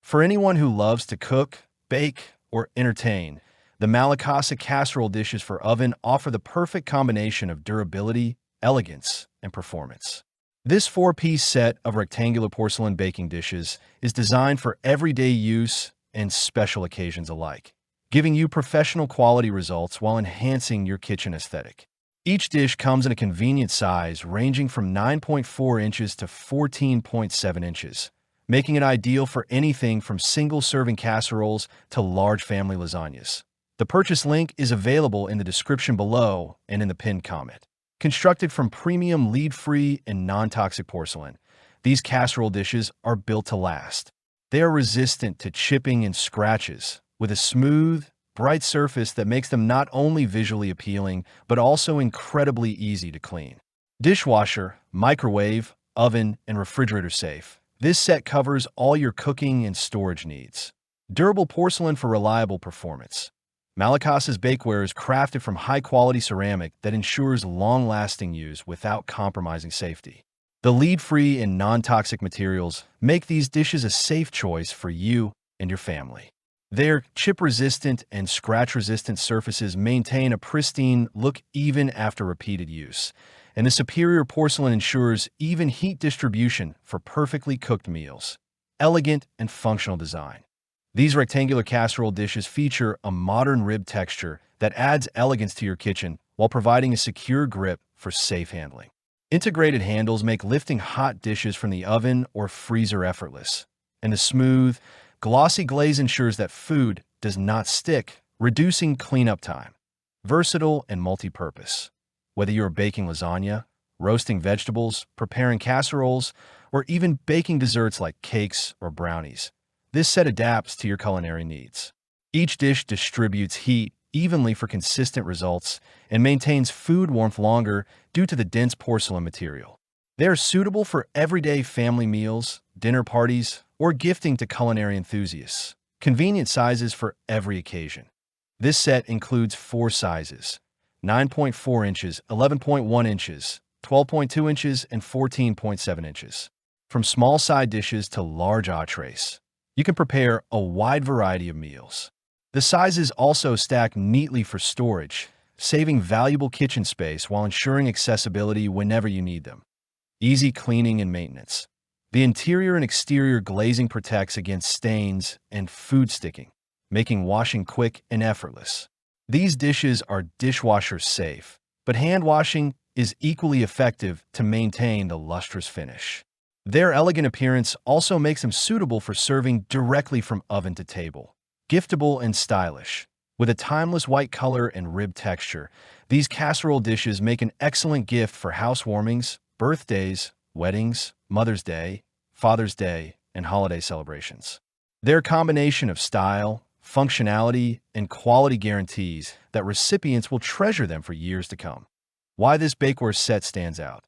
For anyone who loves to cook, bake, or entertain, the Malacasa Casserole Dishes for oven offer the perfect combination of durability, elegance, and performance. This four-piece set of rectangular porcelain baking dishes is designed for everyday use and special occasions alike, giving you professional quality results while enhancing your kitchen aesthetic. Each dish comes in a convenient size ranging from 9.4 inches to 14.7 inches, making it ideal for anything from single-serving casseroles to large family lasagnas. The purchase link is available in the description below and in the pinned comment. Constructed from premium lead-free and non-toxic porcelain, these casserole dishes are built to last. They are resistant to chipping and scratches, with a smooth, bright surface that makes them not only visually appealing, but also incredibly easy to clean. Dishwasher, microwave, oven, and refrigerator safe. This set covers all your cooking and storage needs. Durable porcelain for reliable performance. Malacasa's bakeware is crafted from high-quality ceramic that ensures long-lasting use without compromising safety. The lead-free and non-toxic materials make these dishes a safe choice for you and your family. Their chip-resistant and scratch-resistant surfaces maintain a pristine look even after repeated use, and the superior porcelain ensures even heat distribution for perfectly cooked meals. Elegant and functional design. These rectangular casserole dishes feature a modern rib texture that adds elegance to your kitchen while providing a secure grip for safe handling. Integrated handles make lifting hot dishes from the oven or freezer effortless, and the smooth, glossy glaze ensures that food does not stick, reducing cleanup time. Versatile and multi-purpose. Whether you're baking lasagna, roasting vegetables, preparing casseroles, or even baking desserts like cakes or brownies, this set adapts to your culinary needs. Each dish distributes heat evenly for consistent results and maintains food warmth longer due to the dense porcelain material. They are suitable for everyday family meals, dinner parties, or gifting to culinary enthusiasts. Convenient sizes for every occasion. This set includes 4 sizes: 9.4 inches, 11.1 inches, 12.2 inches, and 14.7 inches. From small side dishes to large entrees, you can prepare a wide variety of meals. The sizes also stack neatly for storage, saving valuable kitchen space while ensuring accessibility whenever you need them. Easy cleaning and maintenance. The interior and exterior glazing protects against stains and food sticking, making washing quick and effortless. These dishes are dishwasher safe, but hand washing is equally effective to maintain the lustrous finish. Their elegant appearance also makes them suitable for serving directly from oven to table. Giftable and stylish. With a timeless white color and rib texture, these casserole dishes make an excellent gift for housewarmings, birthdays, weddings, Mother's Day, Father's Day, and holiday celebrations. Their combination of style, functionality, and quality guarantees that recipients will treasure them for years to come. Why this bakeware set stands out.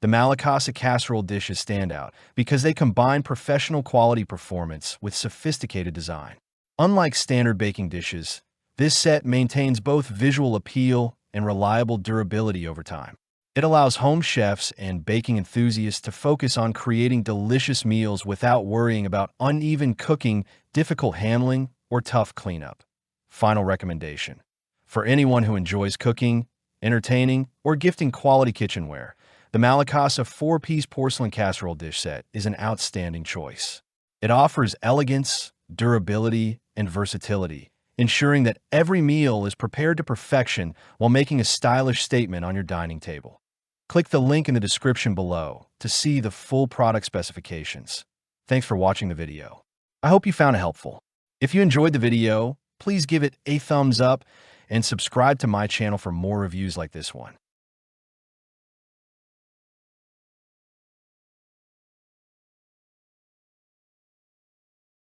The Malacasa Casserole Dishes stand out because they combine professional quality performance with sophisticated design. Unlike standard baking dishes, this set maintains both visual appeal and reliable durability over time. It allows home chefs and baking enthusiasts to focus on creating delicious meals without worrying about uneven cooking, difficult handling, or tough cleanup. Final recommendation. For anyone who enjoys cooking, entertaining, or gifting quality kitchenware, the Malacasa 4-piece porcelain casserole dish set is an outstanding choice. It offers elegance, durability, and versatility, ensuring that every meal is prepared to perfection while making a stylish statement on your dining table. Click the link in the description below to see the full product specifications. Thanks for watching the video. I hope you found it helpful. If you enjoyed the video, please give it a thumbs up and subscribe to my channel for more reviews like this one.